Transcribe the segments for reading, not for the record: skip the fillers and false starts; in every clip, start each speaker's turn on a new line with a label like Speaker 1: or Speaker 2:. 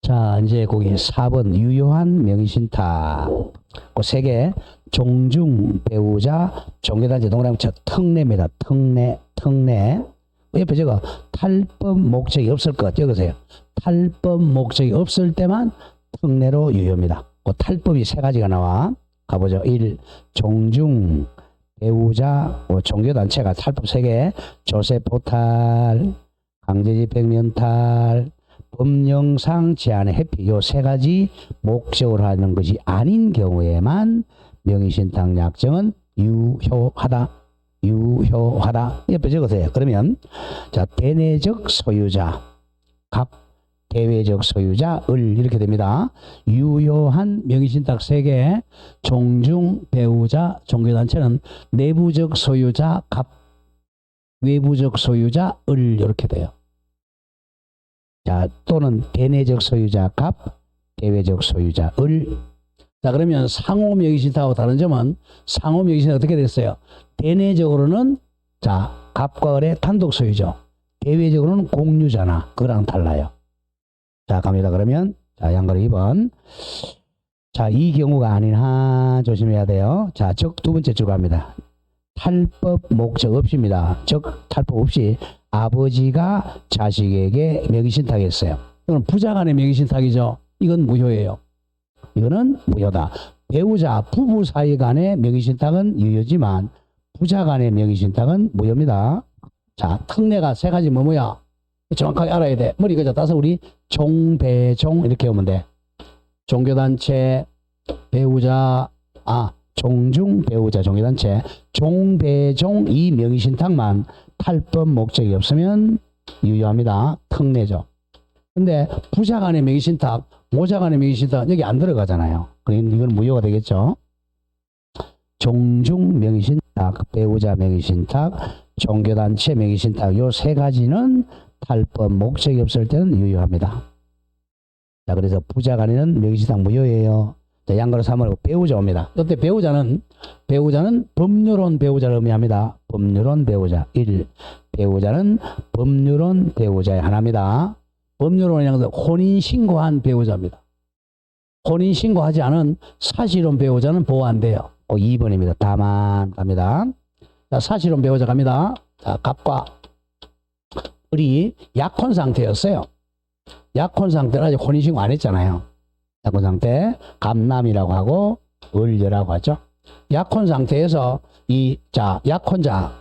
Speaker 1: 자, 이제 거기 4번 유효한 명의신탁. 그 세 개. 종중, 배우자, 종교단체, 동그라미 쳐 특례입니다. 특례. 옆에 저거 탈법 목적이 없을 것 적으세요. 탈법 목적이 없을 때만 특례로 유효입니다. 그 탈법이 세 가지가 나와. 가보죠. 1. 종중, 배우자, 종교단체가 탈법 3개. 조세포탈, 강제집행면탈, 법령상 제한의 회피 요 3가지 목적으로 하는 것이 아닌 경우에만 명의신탁 약정은 유효하다. 옆에 적으세요. 그러면 자, 대내적 소유자 갑, 대외적 소유자 을 이렇게 됩니다. 유효한 명의신탁 3개, 종중, 배우자, 종교단체는 내부적 소유자 갑, 외부적 소유자 을 이렇게 돼요. 자, 또는 대내적 소유자 갑, 대외적 소유자 을. 자, 그러면 상호 명의신탁하고 다른 점은 상호 명의신탁 어떻게 됐어요? 대내적으로는 자, 갑과 을의 단독 소유죠. 대외적으로는 공유잖아. 그거랑 달라요. 자, 갑니다. 그러면 자, 양거리 2번. 자, 이 경우가 아니나 조심해야 돼요. 자, 즉 두 번째 줄 갑니다. 탈법 목적 없이입니다. 즉 탈법 없이 아버지가 자식에게 명의신탁했어요. 이건 부자 간의 명의신탁이죠. 이건 무효예요. 이거는 무효다. 배우자, 부부 사이 간의 명의신탁은 유효지만 부자 간의 명의신탁은 무효입니다. 자, 특례가 3가지 뭐야? 정확하게 알아야 돼. 머리 그저 따서 우리 종배종 이렇게 하면 돼. 종교단체, 배우자, 종중, 배우자, 종교단체, 종배종 이 명의신탁만 탈법 목적이 없으면 유효합니다. 특례죠. 근데 부자 간의 명의신탁, 모자 간의 명의신탁 여기 안 들어가잖아요. 그러니까 이건 무효가 되겠죠. 종중 명의신탁, 배우자 명의신탁, 종교단체 명의신탁 요 3가지는 탈법 목적이 없을 때는 유효합니다. 자, 그래서 부자 간에는 명의신탁 무효예요. 자, 양거로 3으로 배우자 옵니다. 이때 배우자는 법률혼 배우자를 의미합니다. 법률혼 배우자 1. 배우자는 법률혼 배우자의 하나입니다. 법률혼이 혼인신고한 배우자입니다. 혼인신고하지 않은 사실혼 배우자는 보호 안 돼요. 2번입니다. 다만 갑니다. 자, 사실혼 배우자 갑니다. 자, 갑과 을이 약혼 상태였어요. 약혼 상태를 아직 혼인신고 안 했잖아요. 약혼 상태, 갑남이라고 하고 을녀라고 하죠. 약혼 상태에서 약혼자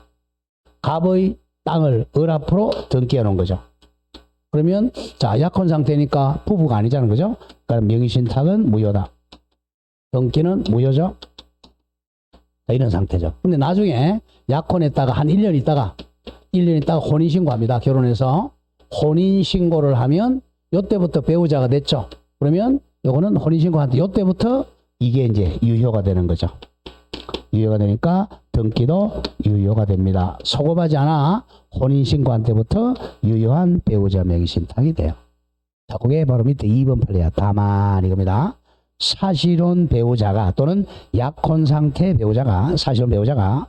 Speaker 1: 갑의 땅을 을 앞으로 등기해 놓은 거죠. 그러면 자, 약혼 상태니까 부부가 아니잖아요. 그죠? 그럼 명의신탁은 무효다. 등기는 무효죠. 자, 이런 상태죠. 근데 나중에 약혼했다가 한 1년 있다가 혼인신고합니다. 결혼해서 혼인신고를 하면 요때부터 배우자가 됐죠. 그러면 요거는 혼인신고한 요때부터 이게 이제 유효가 되는 거죠. 유효가 되니까 등기도 유효가 됩니다. 소급하지 않아 혼인신고한 때부터 유효한 배우자 명의신탁이 돼요. 자, 그게 바로 밑에 2번 판례야. 다만 이겁니다. 사실혼 배우자가 또는 약혼 상태 배우자가 사실혼 배우자가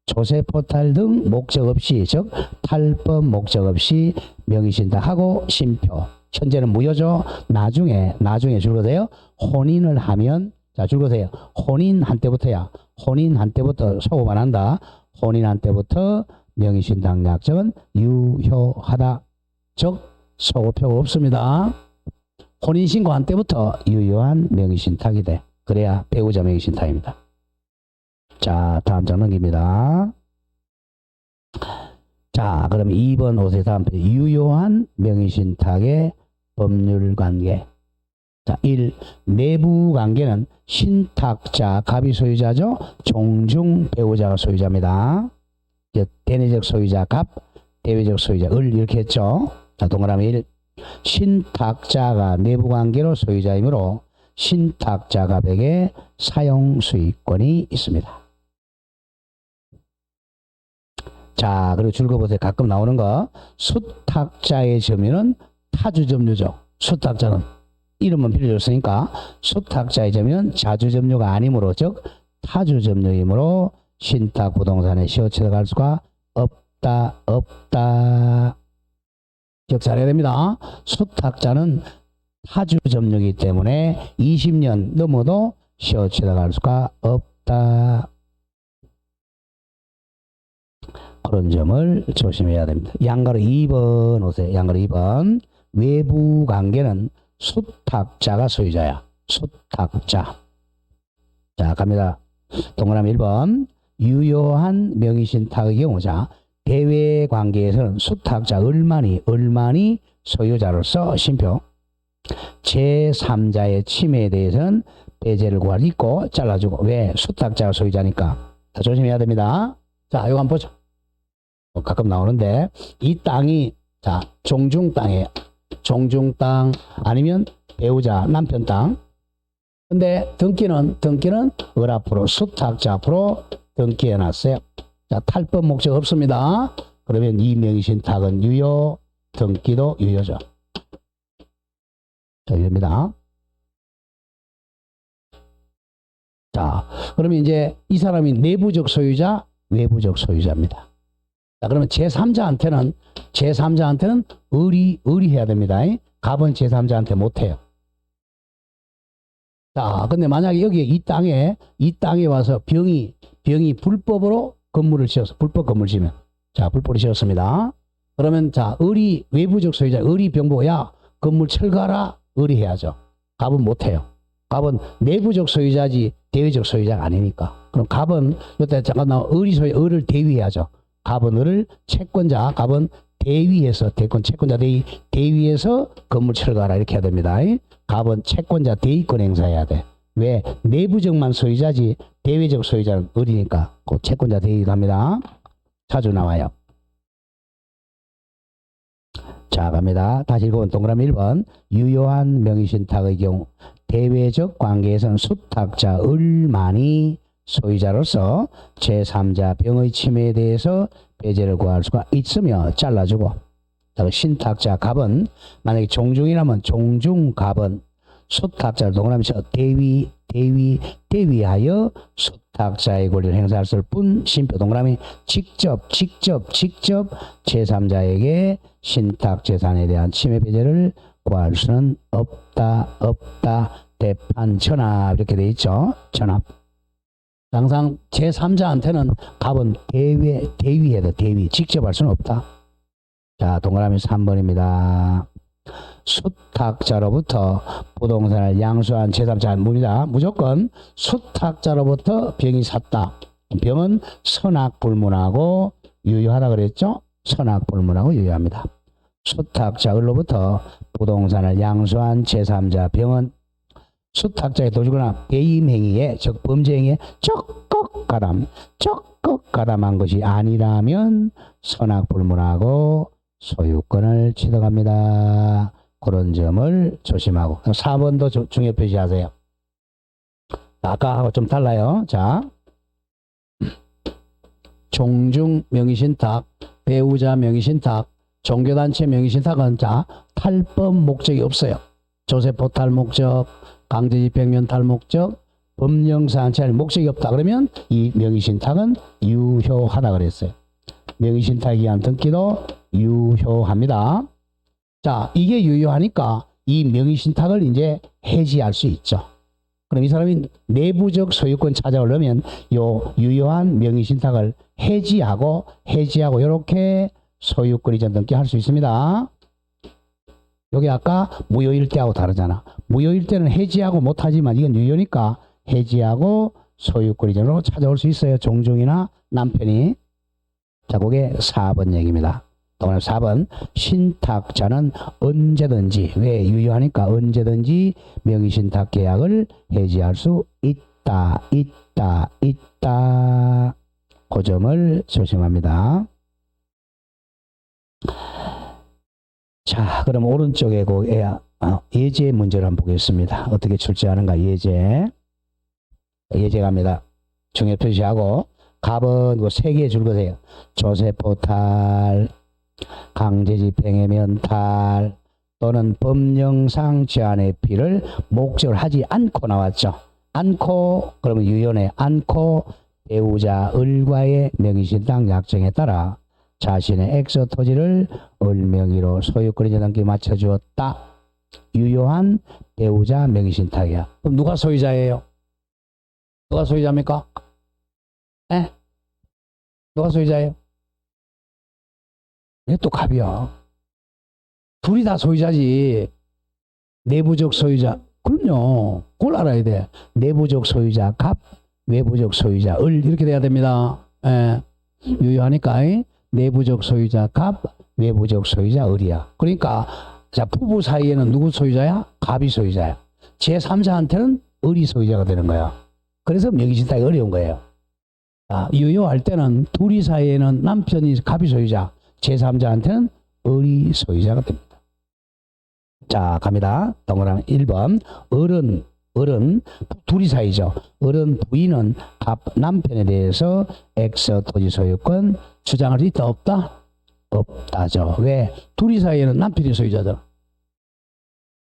Speaker 1: 조세포탈 등 목적 없이 즉 탈법 목적 없이 명의신탁하고 심표 현재는 무효죠. 나중에 줄거세요. 혼인을 하면 자 줄거세요. 혼인한 때부터야. 혼인한 때부터 소급 안 한다. 혼인한 때부터 명의신탁 약정은 유효하다. 즉 소급표가 없습니다. 혼인신고한 때부터 유효한 명의신탁이 돼. 그래야 배우자 명의신탁입니다. 자, 다음 장 넘깁니다. 자, 그럼 2번 오세요. 다음 페이지. 유효한 명의신탁의 법률관계. 자, 1. 내부관계는 신탁자, 갑이 소유자죠. 종중, 배우자가 소유자입니다. 대내적 소유자, 갑, 대외적 소유자, 을 이렇게 했죠. 자, 동그라미 1. 신탁자가 내부관계로 소유자이므로 신탁자 갑에게 사용수익권이 있습니다. 자, 그리고 줄거보세요. 가끔 나오는 거. 수탁자의 점유는 타주점유죠. 수탁자는 이름은 빌려줬으니까 수탁자의 점유는 자주점유가 아니므로 즉 타주점유이므로 신탁 부동산에 시효처득할 수가 없다. 기억 잘해야 됩니다. 수탁자는 타주 점유이기 때문에 20년 넘어도 쉬어치다 갈 수가 없다. 그런 점을 조심해야 됩니다. 양가로 2번 오세요. 양가로 2번. 외부 관계는 수탁자가 소유자야. 수탁자. 자, 갑니다. 동그라미 1번. 유효한 명의신탁의 경우자 대외 관계에서는 수탁자 을만이 소유자로서 심표. 제3자의 침해에 대해서는 배제를 구할 수 있고 잘라주고. 왜? 수탁자가 소유자니까. 자, 조심해야 됩니다. 자, 이거 한번 보죠. 가끔 나오는데 이 땅이 자 종중 땅이에요. 종중 땅 아니면 배우자 남편 땅. 근데 등기는 을 앞으로 수탁자 앞으로 등기해 놨어요. 자, 탈법 목적 없습니다. 그러면 이 명의신탁은 유효, 등기도 유효죠. 자, 유효입니다. 자, 그러면 이제 이 사람이 내부적 소유자, 외부적 소유자입니다. 자, 그러면 제3자한테는 의리해야 됩니다. 갑은 제3자한테 못해요. 자, 근데 만약에 여기 이 땅에 와서 병이 불법으로 건물을 지어서, 불법 건물 지으면, 자, 불법으로 지었습니다. 그러면 자, 외부적 소유자, 병보고, 야, 건물 철거하라, 의리해야죠. 갑은 못해요. 갑은 내부적 소유자지, 대외적 소유자가 아니니까. 그럼 갑은, 이때 잠깐 을을 대위해야죠. 갑은 을을 채권자, 갑은 대위에서, 채권자 대위에서 건물 철거하라 이렇게 해야 됩니다. 갑은 채권자 대위권 행사해야 돼. 왜? 내부적만 소유자지 대외적 소유자는 을이니까 그 채권자 대위도 합니다. 자주 나와요. 자, 갑니다. 다시 읽어본 동그라미 1번. 유효한 명의신탁의 경우 대외적 관계에서는 수탁자 을만이 소유자로서 제3자 병의 침해에 대해서 배제를 구할 수가 있으며 잘라주고. 신탁자 갑은 만약에 종중이라면 종중갑은 수탁자를 동그라미 쳐 대위하여 수탁자의 권리를 행사할 뿐 심표 동그라미 직접 제3자에게 신탁 재산에 대한 침해 배제를 구할 수는 없다. 대판 전압 이렇게 돼 있죠. 전압. 항상 제3자한테는 갑은 대위해야 돼. 대위. 직접 할 수는 없다. 자, 동그라미 3번입니다. 수탁자로부터 부동산을 양수한 제3자 문이다. 무조건 수탁자로부터 병이 샀다. 병은 선악불문하고 유효하다 그랬죠? 선악불문하고 유효합니다. 수탁자 을로부터 부동산을 양수한 제3자 병은 수탁자의 도주거나 배임행위에 즉 범죄행위에 적극 가담한 것이 아니라면 선악불문하고 소유권을 취득합니다. 그런 점을 조심하고. 4번도 중요 표시하세요. 아까하고 좀 달라요. 자, 종중 명의신탁, 배우자 명의신탁, 종교단체 명의신탁은 자 탈법 목적이 없어요. 조세포탈 목적, 강제집행면탈 목적, 법령사안치할 목적이 없다. 그러면 이 명의신탁은 유효하다 그랬어요. 명의신탁에 의한 등기도 유효합니다. 자, 이게 유효하니까 이 명의신탁을 이제 해지할 수 있죠. 그럼 이 사람이 내부적 소유권 찾아오려면 요 유효한 명의신탁을 해지하고 이렇게 소유권 이전 등기 할 수 있습니다. 여기 아까 무효일 때하고 다르잖아. 무효일 때는 해지하고 못하지만 이건 유효니까 해지하고 소유권 이전으로 찾아올 수 있어요. 종중이나 남편이. 자, 그게 4번 얘기입니다. 동그라미 4번. 신탁자는 언제든지, 왜 유효하니까 언제든지 명의신탁 계약을 해지할 수 있다. 그 점을 조심합니다. 자, 그럼 오른쪽에 그 예제 문제를 한번 보겠습니다. 어떻게 출제하는가. 예제 갑니다. 중요 표시하고 갑은 그 3개 줄 거세요. 조세포탈, 강제집행의 면탈 또는 법령상 제한의 피를 목적을 하지 않고 나왔죠. 않고 그러면 유효네. 않고 배우자 을과의 명의신탁 약정에 따라 자신의 엑소 토지를 을 명의로 소유권 이전 등기 맞춰주었다. 유효한 배우자 명의신탁이야. 그럼 누가 소유자예요? 누가 소유자입니까? 에? 누가 소유자예요? 얘 또 갑이야. 둘이 다 소유자지. 내부적 소유자. 그럼요. 그걸 알아야 돼. 내부적 소유자 갑, 외부적 소유자 을 이렇게 돼야 됩니다. 예. 유효하니까 내부적 소유자 갑, 외부적 소유자 을이야. 그러니까 자 부부 사이에는 누구 소유자야? 갑이 소유자야. 제3자한테는 을이 소유자가 되는 거야. 그래서 명의신탁이 어려운 거예요. 자, 유효할 때는 둘이 사이에는 남편이 갑이 소유자, 제3자한테는 을이 소유자가 됩니다. 자, 갑니다. 동그라미 1번. 을은 둘이 사이죠. 을은 부인은 갑 남편에 대해서 X 토지 소유권 주장할 수 있다 없다? 없다죠. 왜? 둘이 사이에는 남편이 소유자잖아.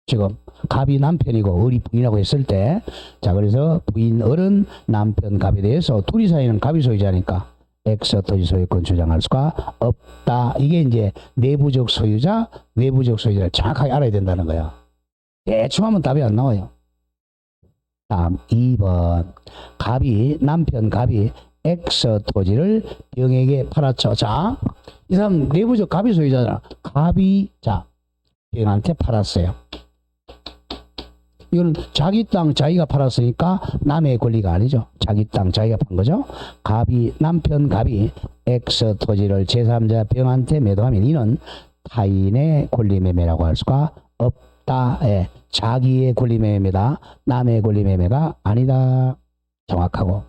Speaker 1: 지금 갑이 남편이고 을이 부인하고 했을 때, 자 그래서 부인 을은 남편 갑에 대해서 둘이 사이에는 갑이 소유자니까 X 토지 소유권 주장할 수가 없다. 이게 이제 내부적 소유자, 외부적 소유자를 정확하게 알아야 된다는 거야. 대충 하면 답이 안 나와요. 다음 2번. 남편 갑이 X 토지를 병에게 팔았죠. 자, 이 사람 내부적 갑이 소유자잖아. 갑이 자 병한테 팔았어요. 이거는 자기 땅 자기가 팔았으니까 남의 권리가 아니죠. 자기 땅 자기가 판 거죠. 남편 갑이 X 토지를 제3자 병한테 매도하면 이는 타인의 권리 매매라고 할 수가 없다. 예. 자기의 권리 매매다. 남의 권리 매매가 아니다. 정확하고.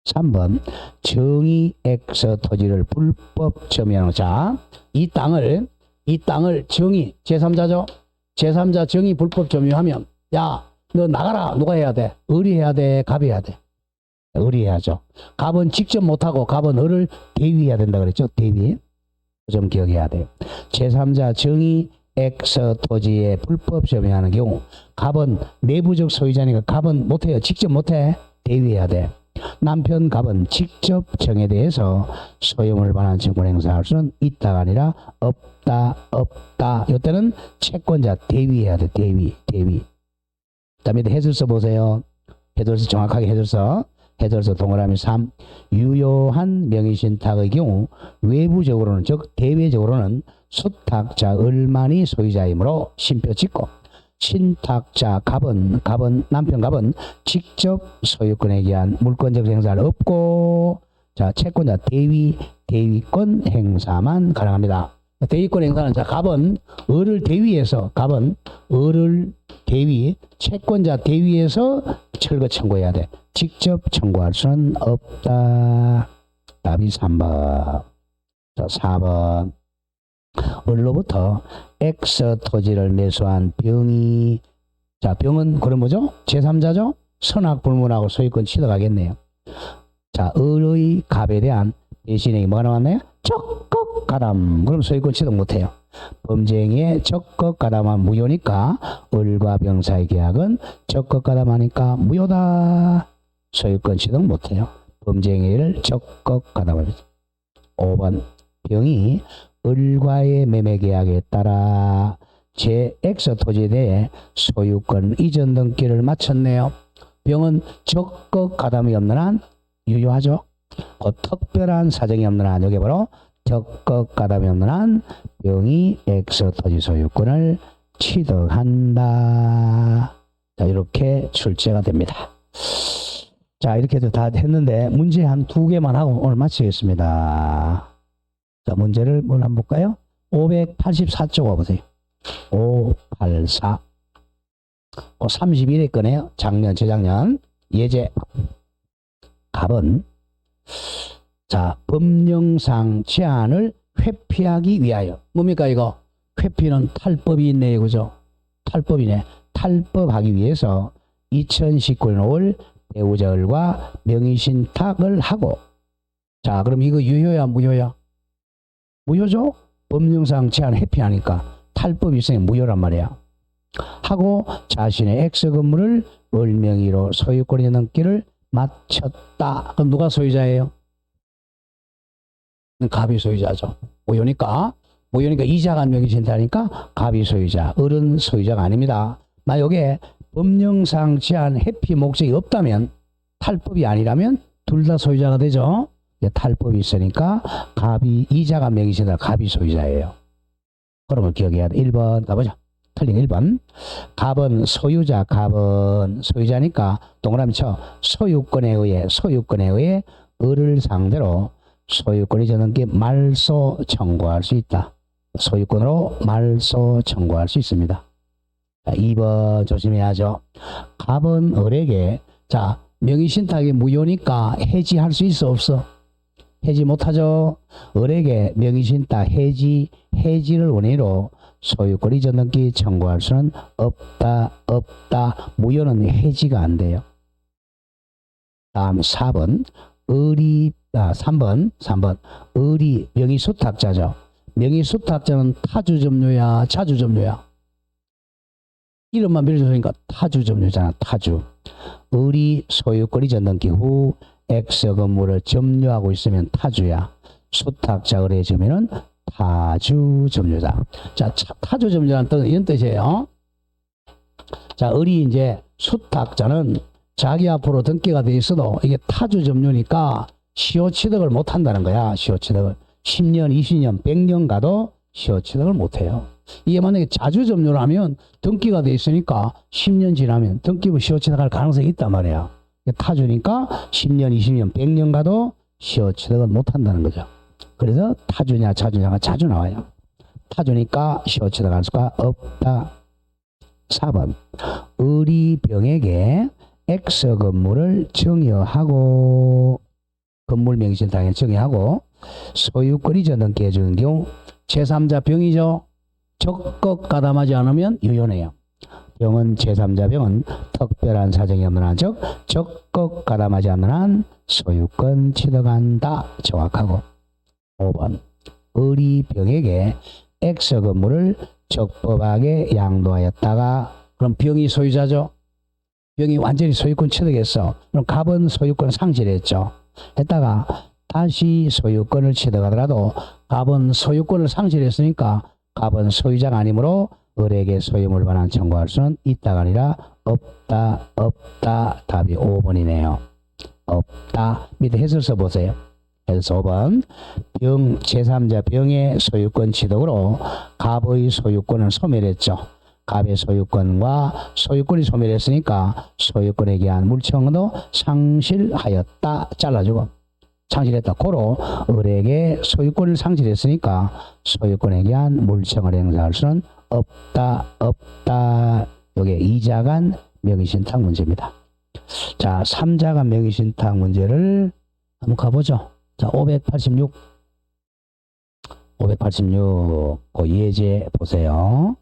Speaker 1: 3번. 정의 X 토지를 불법 점유하는 자, 이 땅을 정의 제3자죠. 제3자 정의 불법 점유하면 야, 너 나가라. 누가 해야 돼? 을이 해야 돼? 갑이 해야 돼? 을이 해야죠. 갑은 직접 못하고 갑은 을을 대위해야 된다 그랬죠. 대위. 좀 기억해야 돼요. 제3자 정의 X 토지에 불법 점유하는 경우 갑은 내부적 소유자니까 갑은 못해요. 직접 못해. 대위해야 돼. 남편 갑은 직접 정에 대해서 소유물을 반환 증권 행사할 수는 있다가 아니라 없다. 이때는 채권자 대위해야 돼. 대위. 그다음에 해설서 보세요. 해설서 정확하게 해설서 동그라미 3. 유효한 명의신탁의 경우 외부적으로는 즉 대외적으로는 수탁자 을만이 소유자이므로 신표 찍고 신탁자 남편 갑은 직접 소유권에 기한 물권적 행사를 없고 자 채권자 대위권 행사만 가능합니다. 대위권 행사는 자 갑은 을을 대위해서 채권자 대위해서 철거 청구해야 돼. 직접 청구할 수는 없다. 답이 3번. 자, 4번. 을로부터 X 토지를 매수한 병이 자 병은 그럼 뭐죠? 제3자죠? 선악불문하고 소유권 취득하겠네요. 자 을의 갑에 대한 배신행위 뭐가 나왔나요? 적극 가담. 그럼 소유권 취득 못해요. 범죄행위에 적극 가담한 무효니까 을과 병 사이 계약은 적극 가담하니까 무효다. 소유권 취득 못해요. 범죄행위를 적극 가담하죠. 5번. 병이 을과의 매매 계약에 따라 제 X 토지에 대해 소유권 이전 등기를 마쳤네요. 병은 적극 가담이 없는 한 유효하죠. 특별한 사정이 없는 한 여기 바로 적극 가담이 없는 한 병이 X 토지 소유권을 취득한다. 자 이렇게 출제가 됩니다. 자 이렇게 해서 다 했는데 문제 한 2개만 하고 오늘 마치겠습니다. 자 문제를 뭘 한번 볼까요? 584쪽 와보세요. 584 31회 거네요. 재작년 예제. 갑은 자 법령상 제한을 회피하기 위하여 뭡니까 이거? 회피는 탈법이 있네요. 그죠? 탈법이네. 탈법하기 위해서 2019년 5월 배우자 을과 명의신탁을 하고 자 그럼 이거 유효야 무효야? 무효죠? 법령상 제한 회피하니까 탈법이 있으니 무효란 말이야. 하고 자신의 X 건물을 을 명의로 소유권이 넘기를 마쳤다. 그럼 누가 소유자예요? 갑이 소유자죠. 무효니까 무효니까 이자가 명의신탁이니까 갑이 소유자, 을은 소유자가 아닙니다. 만약에 법령상 제한 회피 목적이 없다면, 탈법이 아니라면 둘 다 소유자가 되죠. 탈법이 있으니까 갑이 이자가 명의신탁, 갑이 소유자예요. 그런 걸 기억해야 돼. 1번 가보자. 틀린 1번. 갑은 소유자, 갑은 소유자니까 동그라미 쳐. 소유권에 의해 을을 상대로 소유권이 저는게 말소 청구할 수 있다. 소유권으로 말소 청구할 수 있습니다. 자, 2번 조심해야죠. 갑은 을에게, 자, 명의신탁이 무효니까 해지할 수 있어, 없어? 해지 못하죠. 을에게 명의신탁 해지를 원인으로 소유권 이전 등기 청구할 수는 없다. 무효는 해지가 안 돼요. 다음 4번. 3번. 을이 명의수탁자죠. 명의수탁자는 타주점유야, 자주점유야? 이름만 빌려줬으니까 타주점유잖아, 타주. 을이 소유권 이전 등기 후 X 건물을 점유하고 있으면 타주야. 수탁자 을의 점유는 타주점유자. 자, 타주점유라는 뜻은 이런 뜻이에요. 자, 을이 이제 수탁자는 자기 앞으로 등기가 돼 있어도 이게 타주점유니까 시효취득을 못 한다는 거야. 시효취득을 10년, 20년, 100년 가도 시효취득을 못 해요. 이게 만약에 자주점유라면 등기가 돼 있으니까 10년 지나면 등기부 시효취득할 가능성이 있단 말이야. 타주니까 10년, 20년, 100년 가도 시효취득을 못 한다는 거죠. 그래서 타주냐 자주냐가 자주 나와요. 타주니까 시효취득할 수가 없다. 4번. 을이 병에게 X 건물을 정여하고, 건물 명의신탁에 정여하고 소유권 이전 등기 해주는 경우 제3자 병이죠. 적극 가담하지 않으면 유효네요. 병은 제3자 병은 특별한 사정이 없는 한, 즉 적극 가담하지 않는 한 소유권 취득한다. 정확하고. 5번. 을이 병에게 X 건물을 적법하게 양도하였다가, 그럼 병이 소유자죠. 병이 완전히 소유권 취득했어. 그럼 갑은 소유권 상실했죠. 했다가 다시 소유권을 취득하더라도 갑은 소유권을 상실했으니까 갑은 소유자가 아니므로 을에게 소유물 반환 청구할 수는 있다가 아니라 없다. 답이 5번이네요. 없다. 밑에 해설서 보세요. 해설서 5번. 병, 제3자 병의 소유권 취득으로 갑의 소유권을 소멸했죠. 갑의 소유권과 소유권이 소멸했으니까 소유권에 대한 물청도 상실하였다. 잘라주고 상실했다. 고로 을에게 소유권을 상실했으니까 소유권에 대한 물청을 행사할 수는 없다. 이게 2자간 명의신탁 문제입니다. 자, 3자간 명의신탁 문제를 한번 가보죠. 자, 586 그 예제 보세요.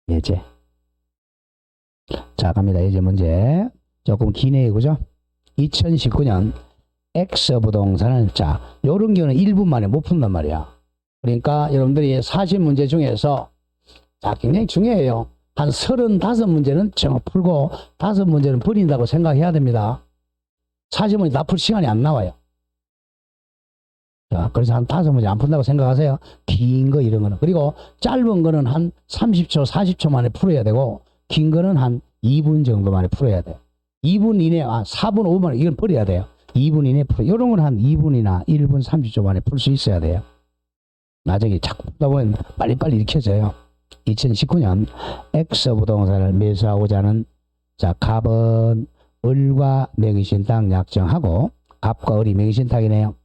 Speaker 1: 예제. 자, 갑니다. 예제 문제. 조금 기네요. 그죠? 2019년 X 부동산을, 자, 요런 경우는 1분 만에 못 푼단 말이야. 그러니까 여러분들이 40문제 중에서, 자, 굉장히 중요해요. 한 35문제는 정말 풀고 5문제는 버린다고 생각해야 됩니다. 40문제 다 풀 시간이 안 나와요. 자, 그래서 한 5문제 안 푼다고 생각하세요. 긴 거 이런 거는. 그리고 짧은 거는 한 30초, 40초 만에 풀어야 되고, 긴 거는 한 2분 정도 만에 풀어야 돼요. 2분 이내, 4분, 5분 만에 이건 버려야 돼요. 2분 이내 풀어. 이런 건 한 2분이나 1분 30초 만에 풀 수 있어야 돼요. 나중에 자꾸 풀다 보면 빨리빨리 익혀져요. 2019년 X 부동산을 매수하고자 하는, 자, 갑은 을과 명의신탁 약정하고, 갑과 을이 명의신탁이네요.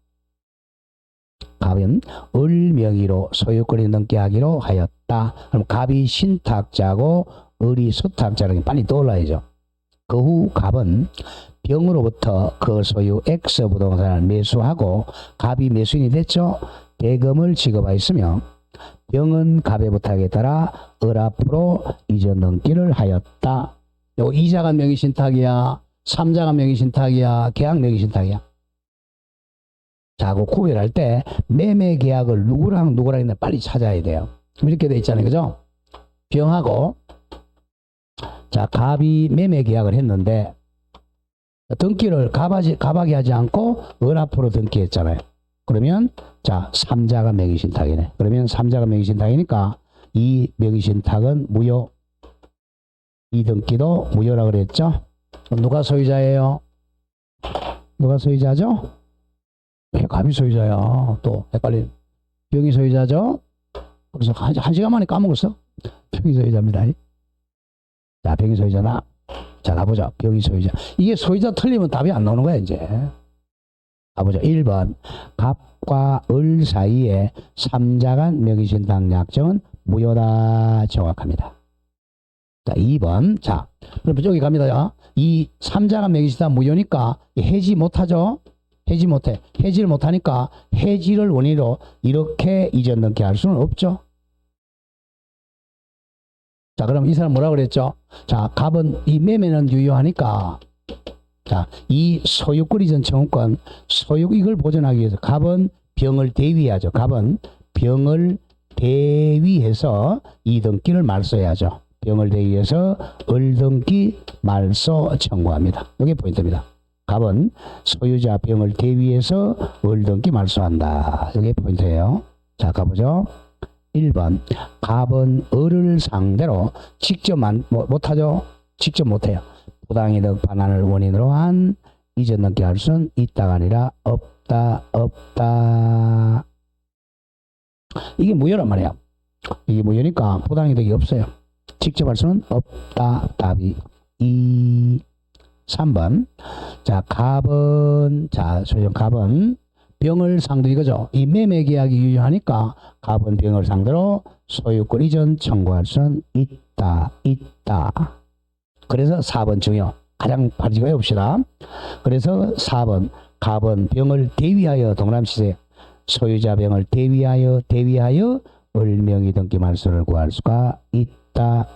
Speaker 1: 갑은 을 명의로 소유권이 넘게 하기로 하였다. 그럼 갑이 신탁자고 을이 수탁자라는 게 빨리 떠올라야죠. 그 후 갑은 병으로부터 그 소유 X 부동산을 매수하고, 갑이 매수인이 됐죠. 대금을 지급하였으며 병은 갑의 부탁에 따라 을 앞으로 이전 등기를 하였다. 요 2자간 명의신탁이야, 3자간 명의신탁이야, 계약 명의신탁이야. 자, 그 구별할 때 매매 계약을 누구랑 있나 빨리 찾아야 돼요. 이렇게 돼 있잖아요. 그죠? 병하고, 자, 갑이 매매 계약을 했는데 등기를 갑하게 하지 않고 을 앞으로 등기했잖아요. 그러면 자, 3자가 명의신탁이네. 그러면 3자가 명의신탁이니까 이 명의신탁은 무효. 이등기도 무효라 그랬죠? 누가 소유자예요? 누가 소유자죠? 갑이 소유자야. 또 헷갈려. 병이 소유자죠? 그래서 한 시간 만에 까먹었어. 병이 소유자입니다. 자, 병이 소유자다. 자, 가보자. 병이 소유자. 이게 소유자 틀리면 답이 안 나오는 거야, 이제. 가보자. 1번. 갑과 을 사이에 3자 간 명의신탁 약정은 무효다. 정확합니다. 자, 2번. 자, 그럼 여기 갑니다. 이 3자 간 명의신탁 무효니까 해지 못하죠? 해지 못해. 해지를 못하니까 해지를 원인으로 이렇게 이전 등기 할 수는 없죠. 자, 그럼 이 사람 뭐라 그랬죠? 자, 갑은 이 매매는 유효하니까 자, 이 소유권 이전 청구권 소유 이걸 보존하기 위해서 갑은 병을 대위하죠. 갑은 병을 대위해서 이 등기를 말소해야죠. 병을 대위해서 을 등기 말소 청구합니다. 이게 포인트입니다. 갑은 소유자 병을 대위해서 을 등기 말소한다. 이게 포인트예요. 자, 가보죠. 1번. 갑은 을을 상대로 직접 못하죠? 직접 못해요. 부당이득 반환을 원인으로 한 이전 등기 할 수는 있다가 아니라 없다. 이게 무효란 말이야. 이게 무효니까 부당이득이 없어요. 직접 할 수는 없다. 답이 3번. 자, 갑은 소유자 갑은 병을 상대로 이거죠. 이 매매 계약이 유효하니까 갑은 병을 상대로 소유권 이전 청구할 수는 있다. 그래서 4번 중요. 가장 빠지고 해봅시다. 그래서 4번. 갑은 병을 대위하여 동그라미 소유자 병을 대위하여 을명의 등기 말소를 구할 수가 있다.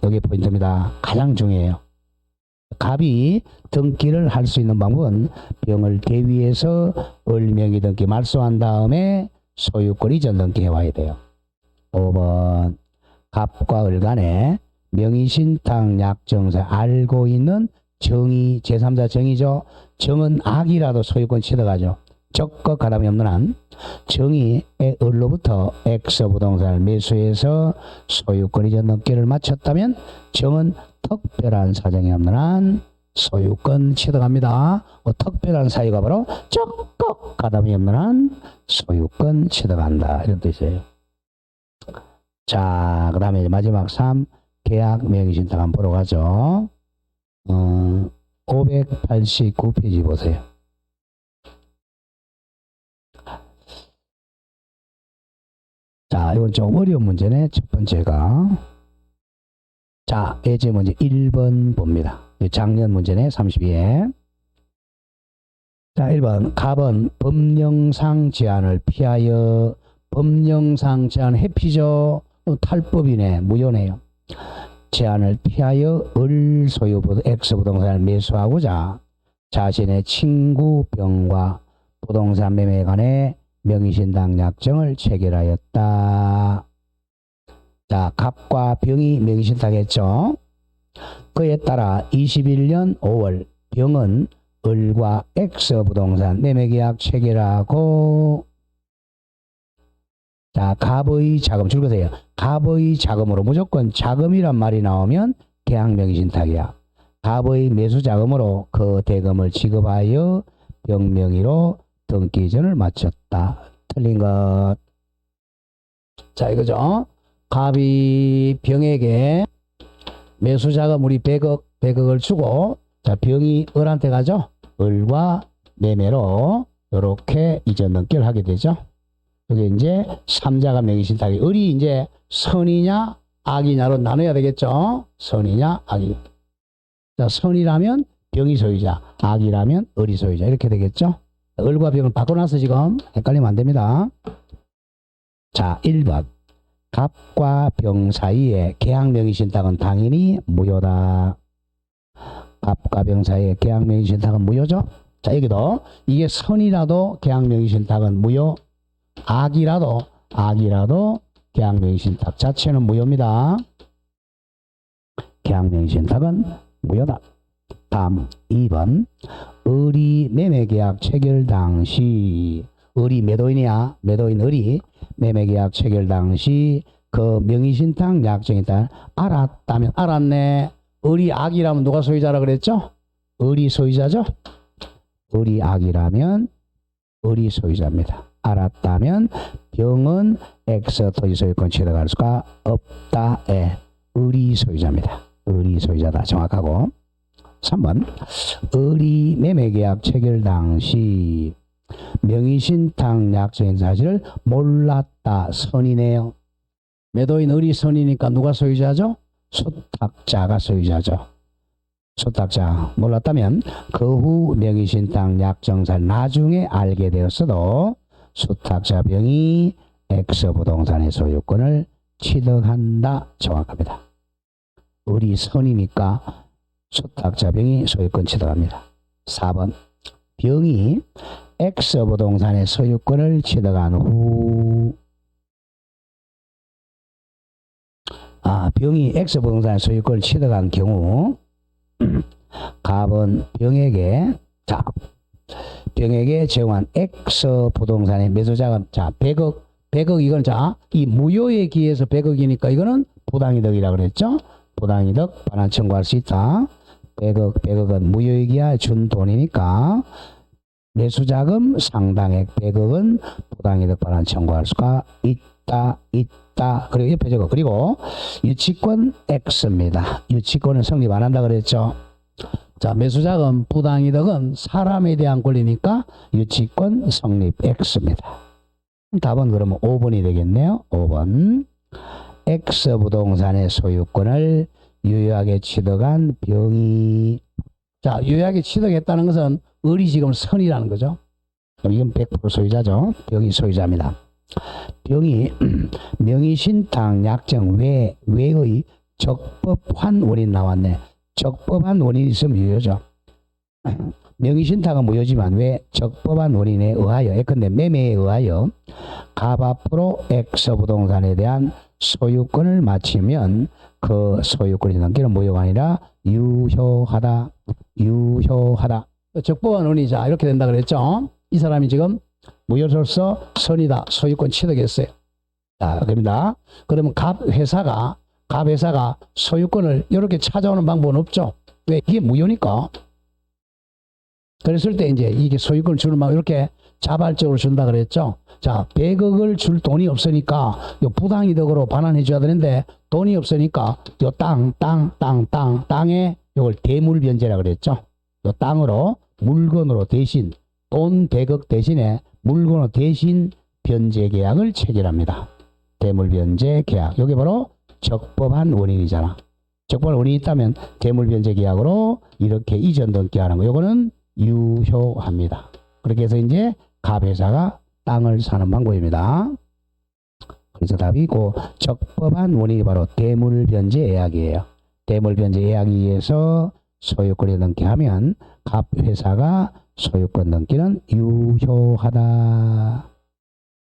Speaker 1: 여기 포인트입니다. 가장 중요해요. 갑이 등기를 할 수 있는 방법은 병을 대위해서 을명의 등기 말소한 다음에 소유권 이전 등기 해와야 돼요. 5번. 갑과 을 간에 명의신탁 약정서 알고 있는 정의, 제3자 정의죠. 정은 악이라도 소유권 취득하죠. 적극 가담이 없는 한 정의의 을로부터 X 부동산을 매수해서 소유권 이전 등기를 마쳤다면 정은 특별한 사정이 없는 한 소유권 취득합니다. 특별한 사유가 바로 적극 가담이 없는 한 소유권 취득한다. 이런 뜻이에요. 자, 그 다음에 마지막 3. 계약 명의신탁 한번 보러 가죠. 589페이지 보세요. 자, 이건 좀 어려운 문제네. 첫 번째가. 자, 예제 문제 1번 봅니다. 작년 문제네. 32회. 자, 1번. 갑은 법령상 제한을 피하여 법령상 제한 회피죠. 탈법이네. 무효네요. 제한을 피하여 을 소유 X 부동산을 매수하고자 자신의 친구 병과 부동산 매매에 관해 명의신탁 약정을 체결하였다. 자, 갑과 병이 명의신탁했죠. 그에 따라 21년 5월 병은 을과 X 부동산 매매계약 체결하고 자, 갑의 자금 줄거세요. 갑의 자금으로 무조건 자금이란 말이 나오면 계약 명의신탁이야. 갑의 매수 자금으로 그 대금을 지급하여 병 명의로 등기 이전을 마쳤다. 틀린 것. 자, 이거죠. 갑이 병에게 매수 자금 우리 100억을 주고 자, 병이 을한테 가죠. 을과 매매로 이렇게 이전 등기를 하게 되죠. 여기 이제 3자가 명의신탁이 을이 이제 선이냐 악이냐로 나눠야 되겠죠. 선이냐 악이냐. 자, 선이라면 병이 소유자, 악이라면 을이 소유자 이렇게 되겠죠. 을과 병을 바꿔놔서 지금 헷갈리면 안 됩니다. 자, 1번. 갑과 병 사이에 계약 명의신탁은 당연히 무효다. 갑과 병 사이에 계약 명의신탁은 무효죠. 자, 여기도 이게 선이라도 계약 명의신탁은 무효. 악이라도 계약 명의신탁 자체는 무효입니다. 계약 명의신탁은 무효다. 다음 2번. 을이 매매계약 체결 당시 을이 매도인이야. 매도인 을이 매매계약 체결 당시 그 명의신탁 약정에 따라 알았다면 알았네. 을이 악이라면 누가 소유자라 그랬죠? 을이 소유자죠? 을이 악이라면 을이 소유자입니다. 알았다면 병은 X 토지 소유권 취득할 수가 없다에 을이 소유자입니다. 을이 소유자다. 정확하고. 3번 을이 매매계약 체결 당시 명의신탁 약정의 사실을 몰랐다. 선이네요. 매도인 을이 선이니까 누가 소유자죠? 수탁자가 소유자죠. 수탁자 몰랐다면 그 후 명의신탁 약정사를 나중에 알게 되었어도 수탁자 병이 X 부동산의 소유권을 취득한다. 정확합니다. 을이 선이니까 수탁자 병이 소유권 취득합니다. 4번 병이 X 부동산의 소유권을 취득한 후 병이 X 부동산의 소유권을 취득한 경우 갑은 병에게 제공한 X 부동산의 매수자금 100억 이건 이 무효에 기해서 100억이니까 이거는 부당이득이라 그랬죠. 부당이득 반환 청구할 수 있다. 100억은 무효에 기하여 준 돈이니까 매수자금 상당액 100억은 부당이득 반환 청구할 수가 있다. 그리고 옆에 적어. 그리고 유치권 X입니다. 유치권은 성립 안 한다 그랬죠. 자, 매수자금 부당이득은 사람에 대한 권리니까 유치권 성립 X입니다. 답은 그러면 5번이 되겠네요. 5번 X 부동산의 소유권을 유효하게 취득한 병이 유효하게 취득했다는 것은 을이 지금 선이라는 거죠. 이건 100% 소유자죠. 병이 소유자입니다. 병이 명의신탁 약정 외의 적법한 원인 나왔네. 적법한 원인이 있으면 유효죠. 명의신탁은 무효지만 왜 적법한 원인에 의하여 예컨대 매매에 의하여 갑 앞으로 X 부동산에 대한 소유권을 마치면 그 소유권이 넘기는 무효가 아니라 유효하다. 적법한 원인이자 이렇게 된다 그랬죠. 이 사람이 지금 무효로서 선이다. 소유권 취득했어요. 자, 그럽니다. 그러면 갑 회사가 소유권을 이렇게 찾아오는 방법은 없죠. 왜? 이게 무효니까. 그랬을 때 이제 이게 소유권을 주는 방법 이렇게 자발적으로 준다 그랬죠. 자, 100억을 줄 돈이 없으니까 요 부당이득으로 반환해 줘야 되는데 돈이 없으니까 요 땅에 요걸 대물변제라 그랬죠. 요 땅으로 물건으로 대신 돈 100억 대신에 물건으로 대신 변제 계약을 체결합니다. 대물변제 계약. 요게 바로 적법한 원인이잖아. 적법한 원인이 있다면 대물변제 계약으로 이렇게 이전 등기 하는 거. 요거는 유효합니다. 그렇게 해서 이제 갑회사가 땅을 사는 방법입니다. 그래서 답이 고 적법한 원인이 바로 대물변제 예약이에요. 대물변제 예약에 의해서 소유권이 등기하면 갑회사가 소유권 등기는 유효하다.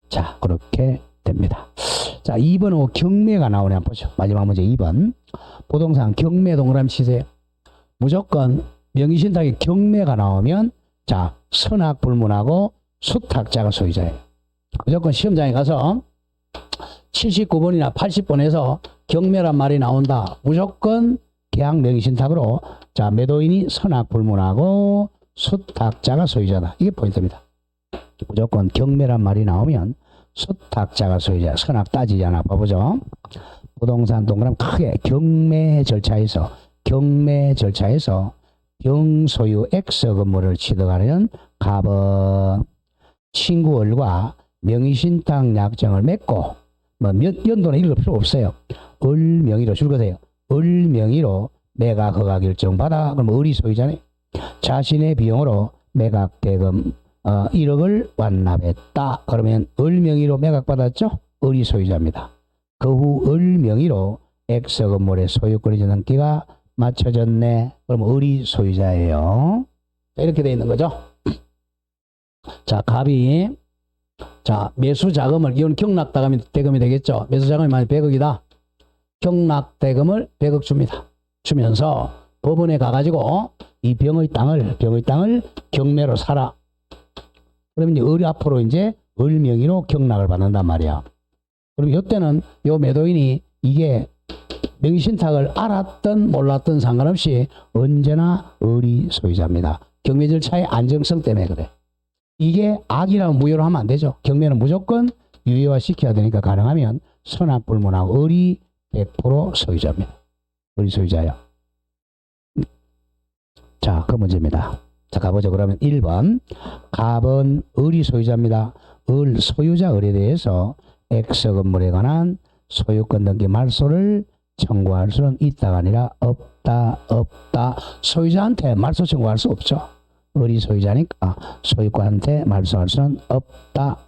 Speaker 1: 자, 그렇게 됩니다. 자, 2번은 경매가 나오네. 한번 보죠. 마지막 문제 2번. 부동산 경매 동그라미 치세요. 무조건 명의신탁에 경매가 나오면 자, 선악불문하고 수탁자가 소유자예요. 무조건 시험장에 가서 79번이나 80번에서 경매란 말이 나온다. 무조건 계약 명의신탁으로 자, 매도인이 선악불문하고 수탁자가 소유자다. 이게 포인트입니다. 무조건 경매란 말이 나오면 수탁자가 소유자. 선악 따지지 않아. 봐보죠. 부동산 동그라미 크게 경매 절차에서 병소유 X 건물을 취득하려는 갑은 친구 을과 명의신탁 약정을 맺고 몇 연도는 읽을 필요 없어요. 을 명의로 줄거세요. 을 명의로 매각 허가 결정 받아. 그럼 을이 소유자네. 자신의 비용으로 매각 대금 1억을 완납했다. 그러면 을 명의로 매각 받았죠. 을이 소유자입니다. 그 후 을 명의로 X 건물의 소유권이 등기가 맞춰졌네. 그럼 을이 소유자예요. 이렇게 돼 있는 거죠. 자, 갑이 자, 매수 자금을 이건 경락 대금이 되겠죠. 매수 자금이 만약 100억이다. 경락 대금을 100억 줍니다. 주면서 법원에 가가지고 이 병의 땅을 경매로 사라. 그러면 이제 을 앞으로 이제 을 명의로 경락을 받는단 말이야. 그럼 이때는 요 매도인이 이게 명의신탁을 알았든 몰랐든 상관없이 언제나 을이 소유자입니다. 경매 절차의 안정성 때문에 그래. 이게 악이라면 무효로 하면 안 되죠. 경매는 무조건 유효화 시켜야 되니까 가능하면 선악불문하고 을이 100% 소유자입니다. 을이 소유자야. 자, 그 문제입니다. 자, 가보죠. 그러면 1번. 갑은 을이 소유자입니다. 을, 소유자 을에 대해서 X 건물에 관한 소유권 등기 말소를 청구할 수는 있다가 아니라 없다. 소유자한테 말소 청구할 수 없죠. 을이 소유자니까 소유권한테 말소할 수는 없다.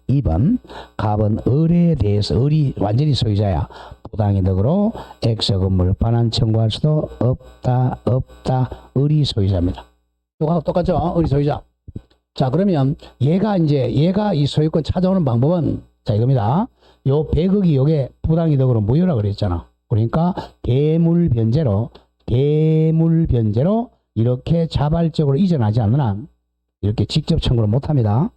Speaker 1: 2번. 갑은 을에 대해서 을이 완전히 소유자야. 부당이득으로 X 건물 반환 청구할 수도 없다. 을이 소유자입니다. 똑같죠? 을이 소유자. 자, 그러면 얘가 이 소유권 찾아오는 방법은 자, 이겁니다. 요 100억이 요게 부당이득으로 무효라 그랬잖아. 그러니까 대물변제로 이렇게 자발적으로 이전하지 않는 한 이렇게 직접 청구를 못 합니다.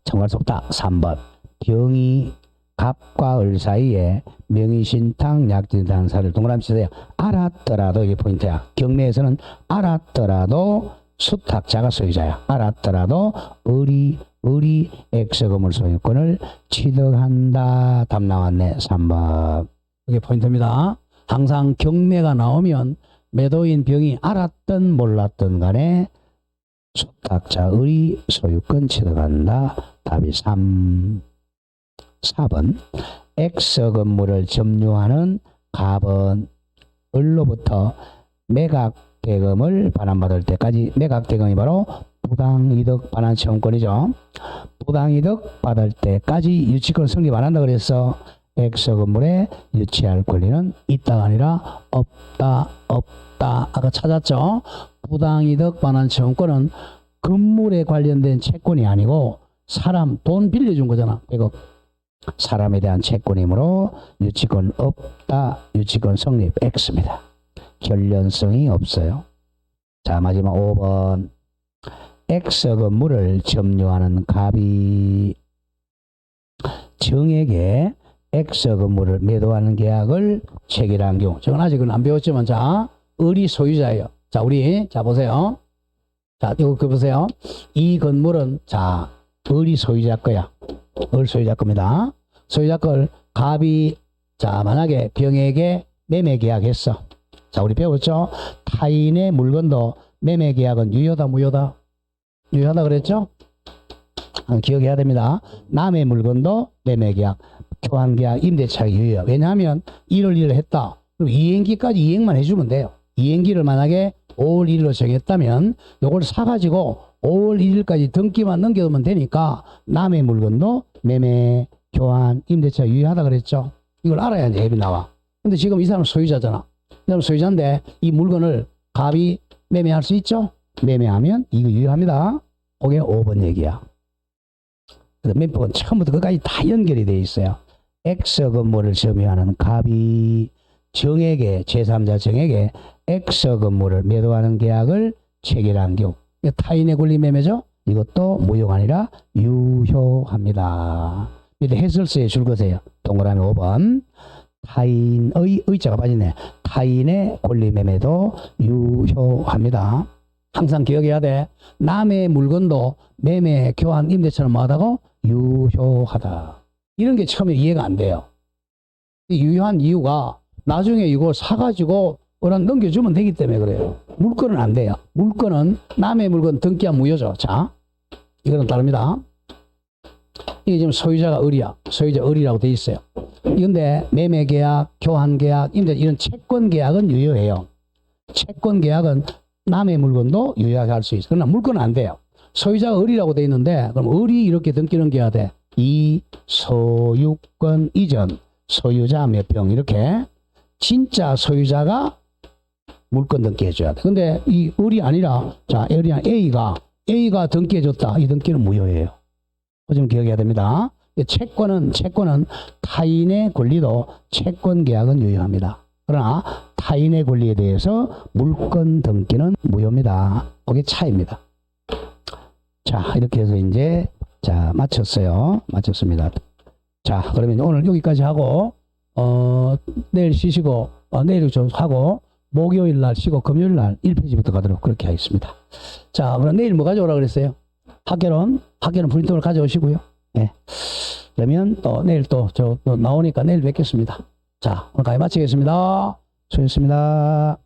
Speaker 1: 청구할 수 없다. 3번. 병이 갑과 을 사이에 명의신탁 약진상사를 동그라미 치세요. 알았더라도 이게 포인트야. 경매에서는 알았더라도 수탁자가 소유자야. 알았더라도 을이 X 건물 소유권을 취득한다. 답 나왔네. 3번. 이게 포인트입니다. 항상 경매가 나오면 매도인 병이 알았든 몰랐든 간에 수탁자 을이 소유권 취득한다. 답이 3. 4번. X 건물을 점유하는 갑은 을로부터 매각 대금을 반환받을 때까지 매각 대금이 바로 부당이득 반환 채권이죠. 부당이득 받을 때까지 유치권 성립 안 한다 그래서 X 건물에 유치할 권리는 있다가 아니라 없다. 아까 찾았죠. 부당이득 반환 채권은 건물에 관련된 채권이 아니고 사람 돈 빌려준 거잖아. 100억. 사람에 대한 채권이므로 유치권 없다. 유치권 성립 X입니다. 결련성이 없어요. 자, 마지막 5번. X 건물을 점유하는 갑이 정에게 X 건물을 매도하는 계약을 체결한 경우. 저건 아직은 안 배웠지만 자, 을이 소유자예요. 자, 우리 자 보세요. 자, 이거 보세요. 이 건물은 자, 을이 소유자 거야. 을 소유자 겁니다. 소유자 걸 갑이 자, 만약에 병에게 매매 계약했어. 자, 우리 배웠죠? 타인의 물건도 매매 계약은 유효다, 무효다? 유효하다 그랬죠? 기억해야 됩니다. 남의 물건도 매매 계약, 교환 계약, 임대차 유효. 왜냐하면 1월 1일 했다. 그럼 이행기까지 이행만 해주면 돼요. 이행기를 만약에 5월 1일로 정했다면 이걸 사가지고 5월 1일까지 등기만 넘겨두면 되니까 남의 물건도 매매, 교환, 임대차 유효하다 그랬죠? 이걸 알아야 이제 답이 나와. 근데 지금 이 사람은 소유자잖아. 이 사람은 소유자인데 이 물건을 갑이 매매할 수 있죠? 매매하면 이거 유효합니다. 그게 5번 얘기야. 그래서 멤버는 처음부터 끝까지 다 연결이 돼 있어요. X 건물을 점유하는 갑이 정에게 제3자 정에게 X 건물을 매도하는 계약을 체결한 경우 타인의 권리 매매죠. 이것도 무효가 아니라 유효합니다. 밑에 해설서에 줄 것이에요. 동그라미 5번. 타인의 의자가 빠지네. 타인의 권리 매매도 유효합니다. 항상 기억해야 돼. 남의 물건도 매매, 교환, 임대차는 뭐하다고? 유효하다. 이런 게 처음에 이해가 안 돼요. 유효한 이유가 나중에 이거 사가지고 어랑 넘겨주면 되기 때문에 그래요. 물건은 안 돼요. 물건은 남의 물건 등기한 무효죠. 자, 이거는 다릅니다. 이게 지금 소유자가 을이야. 소유자 을이라고 돼 있어요. 그런데 매매 계약, 교환 계약, 임대 이런 채권 계약은 유효해요. 채권 계약은 남의 물건도 유효하게 할 수 있어요. 그러나 물건은 안 돼요. 소유자가 을이라고 돼 있는데 그럼 을이 이렇게 등기 넘겨야 돼. 이 소유권 이전 소유자 몇 병 이렇게 진짜 소유자가 물건 등기해 줘야 돼. 근데 이 을이 아니라 자, A가 등기해 줬다. 이 등기는 무효예요. 그 점 기억해야 됩니다. 채권은 타인의 권리도 채권 계약은 유효합니다. 그러나 타인의 권리에 대해서 물건 등기는 무효입니다. 그게 차이입니다. 자, 이렇게 해서 이제, 자, 마쳤어요. 마쳤습니다. 자, 그러면 오늘 여기까지 하고, 내일 쉬시고, 내일 좀 하고, 목요일 날 쉬고, 금요일 날 1페이지부터 가도록 그렇게 하겠습니다. 자, 그럼 내일 뭐 가져오라 그랬어요? 학교는 프린트를 가져오시고요. 네. 그러면 또 내일 또 나오니까 내일 뵙겠습니다. 자, 오늘까지 마치겠습니다. 수고했습니다.